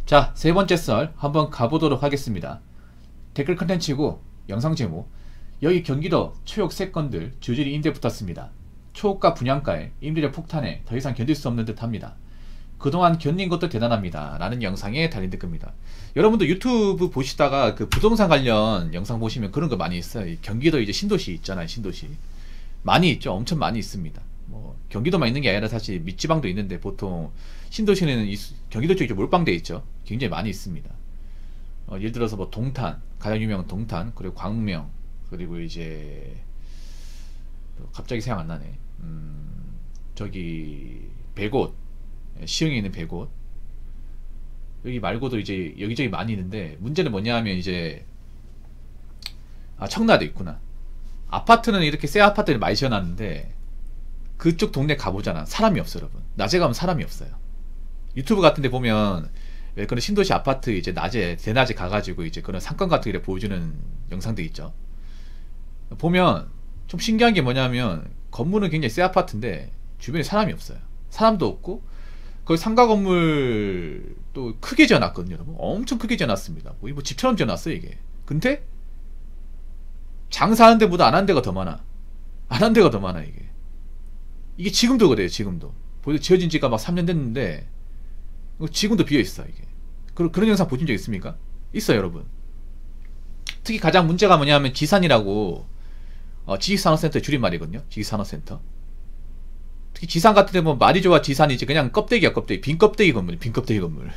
자, 세 번째 썰 한번 가보도록 하겠습니다. 댓글 컨텐츠고 영상 제목. 여기 경기도 초역 3건들 줄줄이 임대 붙었습니다. 초호가 분양가에 임대료 폭탄에 더 이상 견딜 수 없는 듯 합니다. 그동안 견딘 것도 대단합니다 라는 영상에 달린 댓글입니다. 여러분도 유튜브 보시다가 그 부동산 관련 영상 보시면 그런 거 많이 있어요. 경기도 이제 신도시 있잖아요. 신도시 많이 있죠. 엄청 많이 있습니다. 뭐 경기도만 있는 게 아니라 사실 밑지방도 있는데 보통 신도시는 경기도 쪽에 몰빵돼 있죠. 굉장히 많이 있습니다. 예를 들어서 뭐 동탄, 가장 유명한 동탄, 그리고 광명, 그리고 이제 갑자기 생각 안 나네. 저기 백옷, 시흥에 있는 백옷. 여기 말고도 이제 여기저기 많이 있는데 문제는 뭐냐 하면 이제 청라도 있구나. 아파트는 이렇게 새 아파트를 많이 지어놨는데 그쪽 동네 가보잖아. 사람이 없어 여러분. 낮에 가면 사람이 없어요. 유튜브 같은 데 보면 왜 그런 신도시 아파트 이제 낮에 대낮에 가가지고 이제 그런 상권 같은 게 보여주는 영상들 있죠. 보면 좀 신기한 게 뭐냐면 건물은 굉장히 새 아파트인데 주변에 사람이 없어요. 사람도 없고 거기 상가 건물 또 크게 지어놨거든요 여러분. 엄청 크게 지어놨습니다. 뭐 집처럼 지어놨어요 이게. 근데 장사하는 데보다 안 한 데가 더 많아. 안 한 데가 더 많아 이게. 이게 지금도 그래요. 지금도 지어진 지가 막 3년 됐는데 지금도 비어있어 이게. 그런 영상 보신 적 있습니까? 있어요 여러분. 특히 가장 문제가 뭐냐면 지산이라고 지식산업센터 줄임말이거든요. 지식산업센터. 특히 지산 같은 데 보면 말이 좋아 지산이지 그냥 껍데기야 껍데기. 빈 껍데기 건물. 빈 껍데기 건물.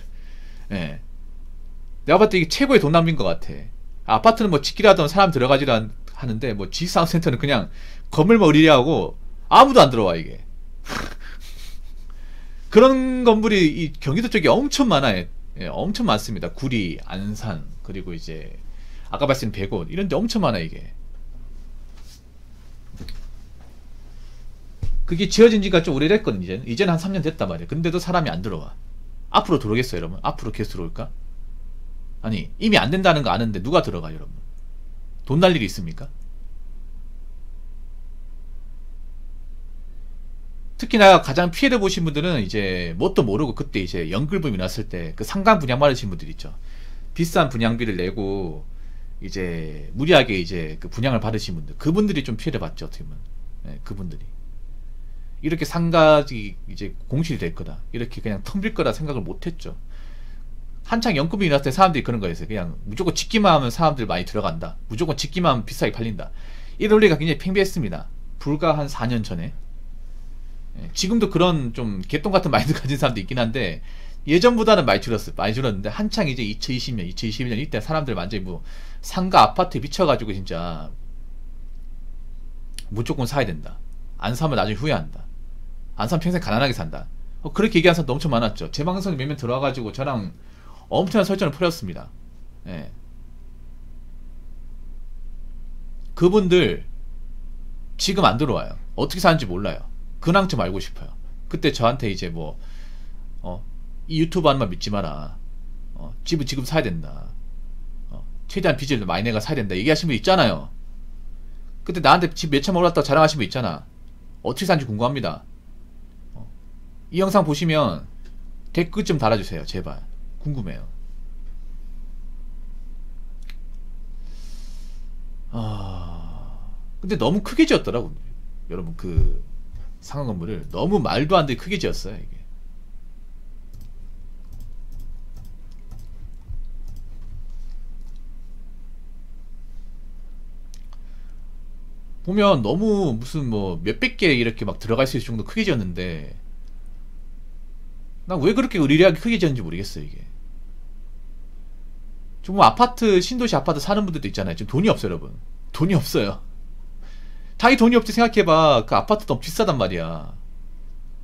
예. 내가 봤을 때 이게 최고의 돈 낭비인 것 같아. 아파트는 뭐 짓기라 하던 사람 들어가지라 하는데 뭐 지식산업센터는 그냥 건물만 의리려 하고 아무도 안 들어와 이게. 그런 건물이 이 경기도 쪽에 엄청 많아요. 예, 엄청 많습니다. 구리, 안산, 그리고 이제 아까 말씀드린 백옷 이런 데 엄청 많아 이게. 그게 지어진 지가 좀 오래됐거든. 이제는 한 3년 됐단 말이에요. 근데도 사람이 안 들어와. 앞으로 들어오겠어요 여러분? 앞으로 계속 들어올까? 아니 이미 안 된다는 거 아는데 누가 들어가 여러분? 돈 날 일이 있습니까? 특히나 가장 피해를 보신 분들은 이제 뭣도 모르고 그때 이제 연끌붐이 났을 때 그 상가 분양 받으신 분들 있죠. 비싼 분양비를 내고 이제 무리하게 이제 그 분양을 받으신 분들, 그분들이 좀 피해를 봤죠. 어떻게 보면. 네, 그분들이 이렇게 상가지 이제 공실이 될 거다, 이렇게 그냥 텅 빌 거다 생각을 못했죠. 한창 연금이 났을 때 사람들이 그런 거였어요. 그냥 무조건 짓기만 하면 사람들 많이 들어간다, 무조건 짓기만 하면 비싸게 팔린다, 이 논리가 굉장히 팽배했습니다. 불과 한 4년 전에. 지금도 그런 좀 개똥 같은 마인드 가진 사람도 있긴 한데 예전보다는 많이 줄었어요. 많이 줄었는데 한창 이제 2020년, 2021년 이때 사람들 완전히 뭐 상가 아파트에 미쳐가지고 진짜 무조건 사야 된다, 안 사면 나중에 후회한다, 안 사면 평생 가난하게 산다, 그렇게 얘기하는 사람도 엄청 많았죠. 제 방송에 몇명 들어와가지고 저랑 엄청난 설전을 벌였습니다. 예. 그분들 지금 안 들어와요. 어떻게 사는지 몰라요. 근황 좀 알고 싶어요. 그때 저한테 이제 뭐 이 유튜브 하는 말 믿지 마라, 집은 지금 사야 된다, 최대한 빚을 많이 내가 사야 된다 얘기하신 분 있잖아요. 그때 나한테 집 몇 천만 올랐다고 자랑하신 분 있잖아. 어떻게 사는지 궁금합니다. 이 영상 보시면 댓글 좀 달아주세요 제발. 궁금해요. 근데 너무 크게 지었더라고 여러분. 그 상가 건물을 너무 말도 안 되게 크게 지었어요 이게. 보면 너무 무슨 뭐 몇백 개 이렇게 막 들어갈 수 있을 정도 크게 지었는데 난 왜 그렇게 의리하게 크게 지었는지 모르겠어요 이게. 정말 아파트, 신도시 아파트 사는 분들도 있잖아요. 지금 돈이 없어요 여러분. 돈이 없어요. 자기 돈이 없지 생각해봐. 그 아파트 너무 비싸단 말이야.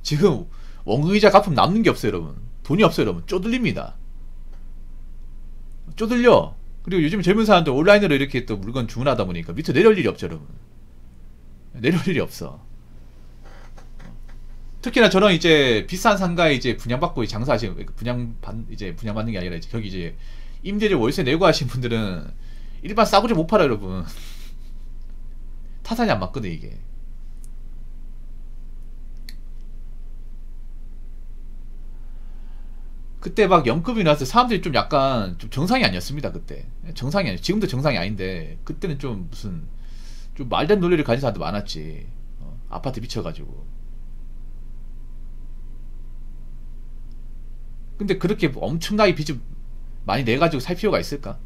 지금 원금이자 갚으면 남는 게 없어요 여러분. 돈이 없어요 여러분. 쪼들립니다. 쪼들려. 그리고 요즘 젊은 사람들 온라인으로 이렇게 또 물건 주문하다 보니까 밑으로 내려올 일이 없죠 여러분. 내려올 일이 없어. 특히나 저런 이제 비싼 상가에 이제 분양받고 장사하시는, 분양받는 게 아니라 이제 거기 이제 임대료 월세 내고 하신 분들은 일반 싸구려 못 팔아요 여러분. 타산이 안 맞거든 이게. 그때 막 연금이 나서 사람들이 좀 약간 좀 정상이 아니었습니다. 그때 정상이 아니, 지금도 정상이 아닌데 그때는 좀 무슨 좀 말된 논리를 가진 사람도 많았지. 아파트 미쳐가지고. 근데 그렇게 엄청나게 빚을 많이 내가지고 살 필요가 있을까?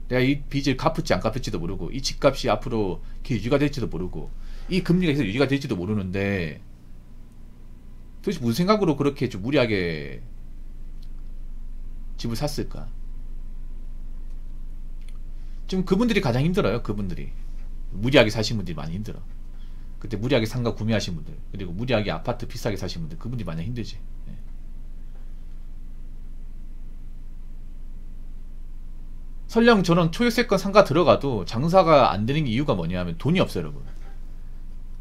내가 이 빚을 갚을지 안 갚을지도 모르고 이 집값이 앞으로 계속 유지가 될지도 모르고 이 금리가 계속 유지가 될지도 모르는데 도대체 무슨 생각으로 그렇게 좀 무리하게 집을 샀을까? 지금 그분들이 가장 힘들어요. 그분들이 무리하게 사신 분들이 많이 힘들어. 그때 무리하게 상가 구매하신 분들, 그리고 무리하게 아파트 비싸게 사신 분들, 그분들이 많이 힘들지. 예. 설령 저는 초유세권 상가 들어가도 장사가 안 되는 이유가 뭐냐면 돈이 없어요, 여러분.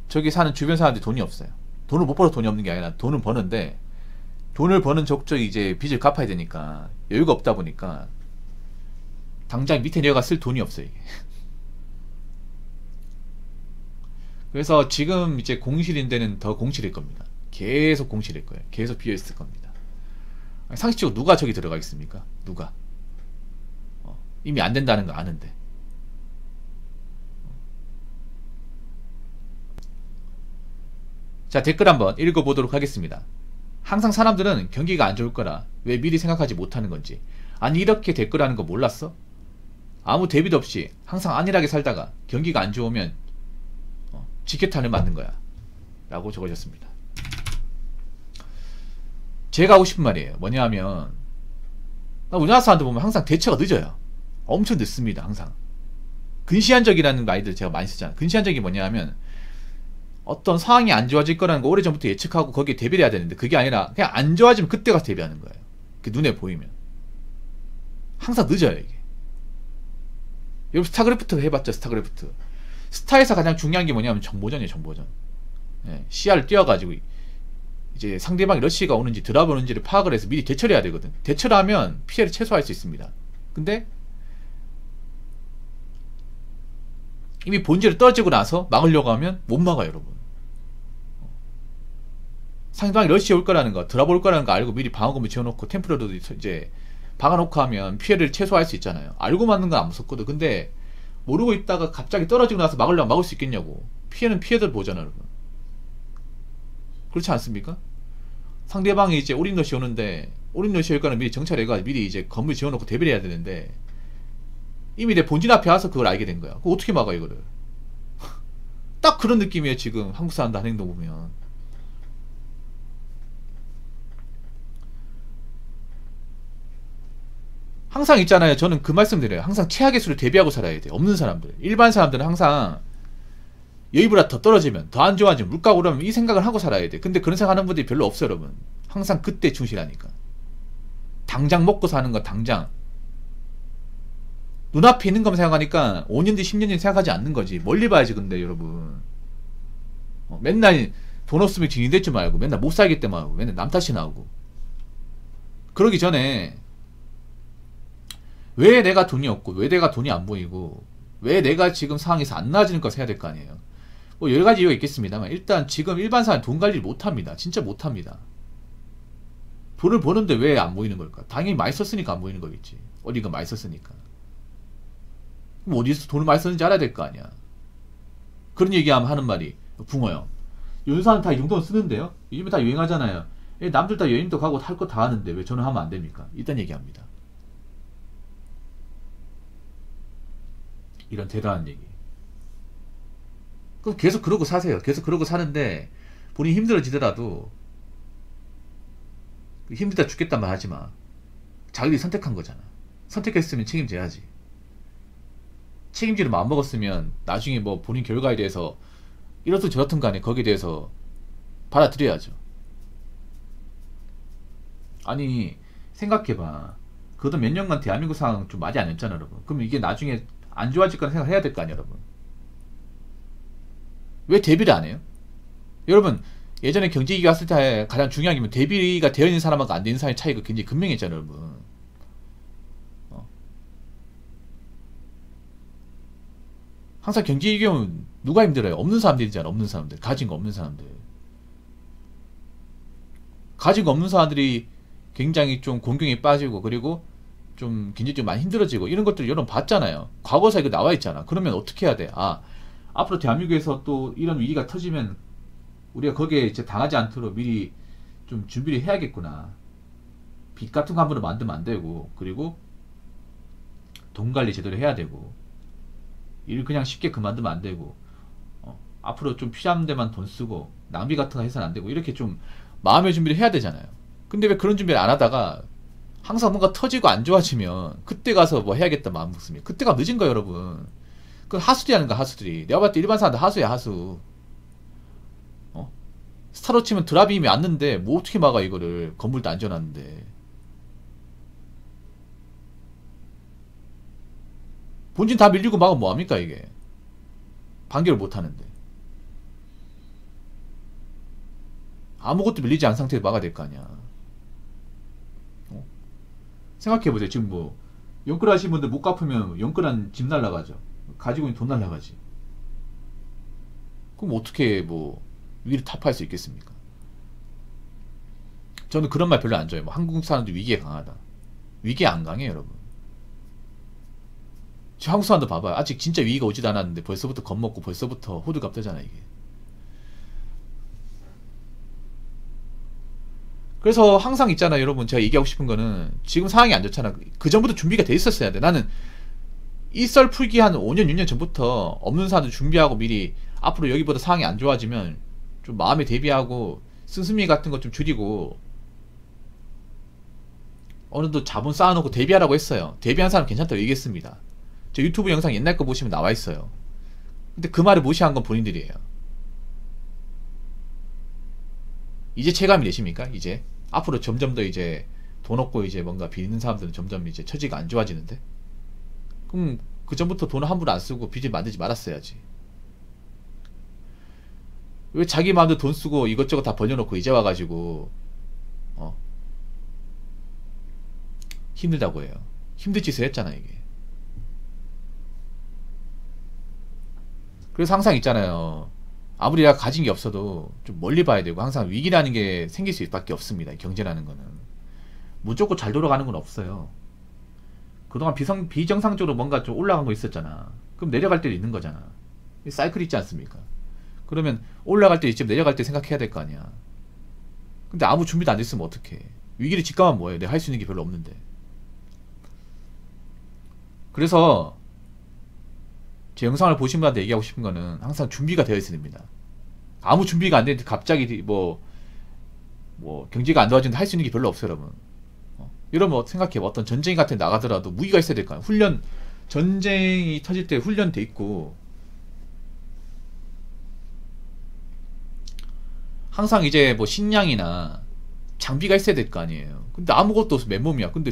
저기 사는 주변 사람들이 돈이 없어요. 돈을 못 벌어 돈이 없는 게 아니라 돈은 버는데 돈을 버는 족적이 이제 빚을 갚아야 되니까 여유가 없다 보니까 당장 밑에 내려가 쓸 돈이 없어요, 이게. 그래서 지금 이제 공실인 데는 더 공실일 겁니다. 계속 공실일 거예요. 계속 비어있을 겁니다. 상식적으로 누가 저기 들어가겠습니까? 누가? 이미 안 된다는 거 아는데. 자, 댓글 한번 읽어보도록 하겠습니다. 항상 사람들은 경기가 안 좋을 거라 왜 미리 생각하지 못하는 건지. 아니, 이렇게 댓글하는 거 몰랐어? 아무 대비도 없이 항상 안일하게 살다가 경기가 안 좋으면 직격탄을 맞는 거야 라고 적으셨습니다. 제가 하고 싶은 말이에요. 뭐냐 하면 우리나라 사람들 보면 항상 대처가 늦어요. 엄청 늦습니다. 항상 근시안적이라는 말들 제가 많이 쓰잖아요. 근시안적이 뭐냐 하면 어떤 상황이 안 좋아질 거라는 거 오래전부터 예측하고 거기에 대비를 해야 되는데 그게 아니라 그냥 안 좋아지면 그때 가서 대비하는 거예요. 그게 눈에 보이면 항상 늦어요. 이게 여러분 스타크래프트 해봤죠? 스타크래프트 스타에서 가장 중요한 게 뭐냐면 정보전이에요. 정보전. 예, 시야를 띄워가지고 이제 상대방이 러시가 오는지 드랍 오는지를 파악을 해서 미리 대처를 해야 되거든. 대처를 하면 피해를 최소화할 수 있습니다. 근데 이미 본질을 떨어지고 나서 막으려고 하면 못 막아요, 여러분. 상대방이 러시아 올 거라는 거, 드랍 올 거라는 거 알고 미리 방어금을 지어놓고 템플러도 이제 박아놓고 하면 피해를 최소화할 수 있잖아요. 알고 맞는 건 안 무섭거든. 근데 모르고 있다가 갑자기 떨어지고 나서 막으려면 막을 수 있겠냐고. 피해는 피해대로 보잖아, 여러분. 그렇지 않습니까? 상대방이 이제 올인러시 오는데 올인러시 올 거는 미리 정찰해가 미리 이제 건물 지어놓고 대비를 해야 되는데 이미 내 본진 앞에 와서 그걸 알게 된 거야. 그거 어떻게 막아, 이거를? 딱 그런 느낌이에요, 지금 한국 사람들 하는 행동 보면. 항상 있잖아요. 저는 그 말씀 드려요. 항상 최악의 수를 대비하고 살아야 돼요. 없는 사람들. 일반 사람들은 항상 여기보다 더 떨어지면, 더 안 좋아지면, 물가가 오르면 이 생각을 하고 살아야 돼. 근데 그런 생각하는 분들이 별로 없어요, 여러분. 항상 그때 충실하니까. 당장 먹고 사는 거 당장. 눈앞에 있는 것만 생각하니까 5년 뒤 10년 뒤 생각하지 않는 거지. 멀리 봐야지. 근데 여러분 맨날 돈 없으면 징징댈 줄 말고 맨날 못 살기 때문에 하고 맨날 남 탓이 나오고 그러기 전에 왜 내가 돈이 없고 왜 내가 돈이 안 보이고 왜 내가 지금 상황에서 안 나아지는 걸 해야 될 거 아니에요. 뭐 여러 가지 이유가 있겠습니다만 일단 지금 일반 사람 돈 관리를 못합니다. 진짜 못합니다. 돈을 버는데 왜 안 보이는 걸까? 당연히 많이 썼으니까 안 보이는 거겠지. 어디가 많이 썼으니까. 그럼 어디서 돈을 많이 썼는지 알아야 될 거 아니야. 그런 얘기하면 하는 말이 붕어요. 연사는 다 이 정도는 쓰는데요. 요즘에 다 유행하잖아요. 남들 다 여행도 가고 할 거 다 하는데 왜 저는 하면 안 됩니까? 일단 얘기합니다. 이런 대단한 얘기. 그럼 계속 그러고 사세요. 계속 그러고 사는데 본인이 힘들어지더라도 힘들다 죽겠단 말 하지 마. 자기들이 선택한 거잖아. 선택했으면 책임져야지. 책임지를 마음 먹었으면 나중에 뭐 본인 결과에 대해서 이렇든 저렇든 간에 거기에 대해서 받아들여야죠. 아니 생각해봐. 그래도 몇 년간 대한민국 상황 좀 많이 안 했잖아, 여러분. 그럼 이게 나중에 안 좋아질 거라 생각해야 될 거 아니야, 여러분. 왜 대비를 안 해요? 여러분 예전에 경제위기 왔을 때 가장 중요한 게 대비가 되어 있는 사람하고 안 되는 사람의 차이가 굉장히 극명했잖아요, 여러분. 항상 경제위기 오면 누가 힘들어요? 없는 사람들이잖아. 없는 사람들. 가진 거 없는 사람들. 가진 거 없는 사람들이 굉장히 좀 공경이 빠지고, 그리고 좀 굉장히 좀 많이 힘들어지고, 이런 것들 여러분 봤잖아요. 과거사에 이거 나와 있잖아. 그러면 어떻게 해야 돼? 아, 앞으로 대한민국에서 또 이런 위기가 터지면 우리가 거기에 이제 당하지 않도록 미리 좀 준비를 해야겠구나. 빚 같은 거 함부로 만들면 안 되고, 그리고 돈 관리 제대로 해야 되고, 일 그냥 쉽게 그만두면 안 되고, 앞으로 좀 필요한 데만 돈 쓰고 낭비 같은 거 해서는 안 되고, 이렇게 좀 마음의 준비를 해야 되잖아요. 근데 왜 그런 준비를 안 하다가 항상 뭔가 터지고 안 좋아지면 그때 가서 뭐 해야겠다 마음 먹습니다. 그때가 늦은 거예요, 여러분. 그 하수들이 하는 거야, 하수들이. 내가 봤을 때 일반 사람들 하수야, 하수. 스타로 치면 드랍이 왔는데 뭐 어떻게 막아, 이거를. 건물도 안 지어놨는데. 본진 다 밀리고 막으면 뭐합니까, 이게. 반격을 못하는데. 아무것도 밀리지 않은 상태에서 막아야 될 거 아니야. 생각해보세요. 지금 뭐 연끌 하신 분들 못 갚으면 연끌한 집 날라가죠. 가지고 있는 돈 날라가지. 그럼 어떻게 뭐 위기를 타파할 수 있겠습니까? 저는 그런 말 별로 안 좋아해요. 뭐 한국 사람들 위기에 강하다. 위기에 안 강해요, 여러분. 지금 한국 사람들 봐봐요. 아직 진짜 위기가 오지도 않았는데 벌써부터 겁먹고 벌써부터 호들갑 떠잖아, 이게. 그래서 항상 있잖아요, 여러분. 제가 얘기하고 싶은 거는 지금 상황이 안 좋잖아. 그 전부터 준비가 돼 있었어야 돼. 나는 이 썰 풀기 한 5년, 6년 전부터 없는 사람들 준비하고 미리 앞으로 여기보다 상황이 안 좋아지면 좀 마음에 대비하고 쓴스미 같은 거 좀 줄이고 어느 정도 자본 쌓아놓고 대비하라고 했어요. 대비한 사람 괜찮다고 얘기했습니다. 저 유튜브 영상 옛날 거 보시면 나와 있어요. 근데 그 말을 무시한 건 본인들이에요. 이제 체감이 되십니까? 이제 앞으로 점점 더 이제 돈 없고 이제 뭔가 빚는 사람들은 점점 이제 처지가 안 좋아지는데, 그럼 그 전부터 돈을 함부로 안 쓰고 빚을 만들지 말았어야지. 왜 자기 마음대로 돈 쓰고 이것저것 다 벌려놓고 이제 와가지고 힘들다고 해요. 힘든 짓을 했잖아, 이게. 그래서 항상 있잖아요. 아무리 내가 가진 게 없어도 좀 멀리 봐야 되고, 항상 위기라는 게 생길 수밖에 없습니다. 경제라는 거는 무조건 잘 돌아가는 건 없어요. 그동안 비정상적으로 뭔가 좀 올라간 거 있었잖아. 그럼 내려갈 때도 있는 거잖아. 사이클 있지 않습니까? 그러면 올라갈 때 있지, 내려갈 때 생각해야 될 거 아니야. 근데 아무 준비도 안 됐으면 어떡해. 위기를 직감하면 뭐해. 내가 할 수 있는 게 별로 없는데. 그래서 제 영상을 보신 분한테 얘기하고 싶은 거는 항상 준비가 되어 있어야 됩니다. 아무 준비가 안 되는데 갑자기 뭐 경제가 안 좋아지는데 할 수 있는 게 별로 없어요, 여러분. 여러분 생각해. 어떤 전쟁 같은 데 나가더라도 무기가 있어야 될 거 아니에요. 훈련, 전쟁이 터질 때 훈련돼 있고, 항상 이제 뭐 식량이나 장비가 있어야 될 거 아니에요. 근데 아무것도 없어, 맨몸이야. 근데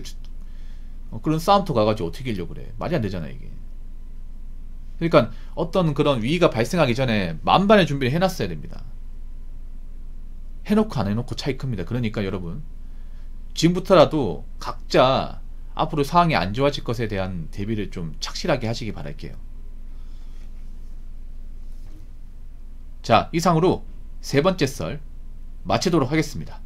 그런 싸움터 가가지고 어떻게 이기려고 그래. 말이 안 되잖아, 이게. 그러니까 어떤 그런 위기가 발생하기 전에 만반의 준비를 해놨어야 됩니다. 해놓고 안 해놓고 차이 큽니다. 그러니까 여러분, 지금부터라도 각자 앞으로 상황이 안 좋아질 것에 대한 대비를 좀 착실하게 하시기 바랄게요. 자, 이상으로 세 번째 썰 마치도록 하겠습니다.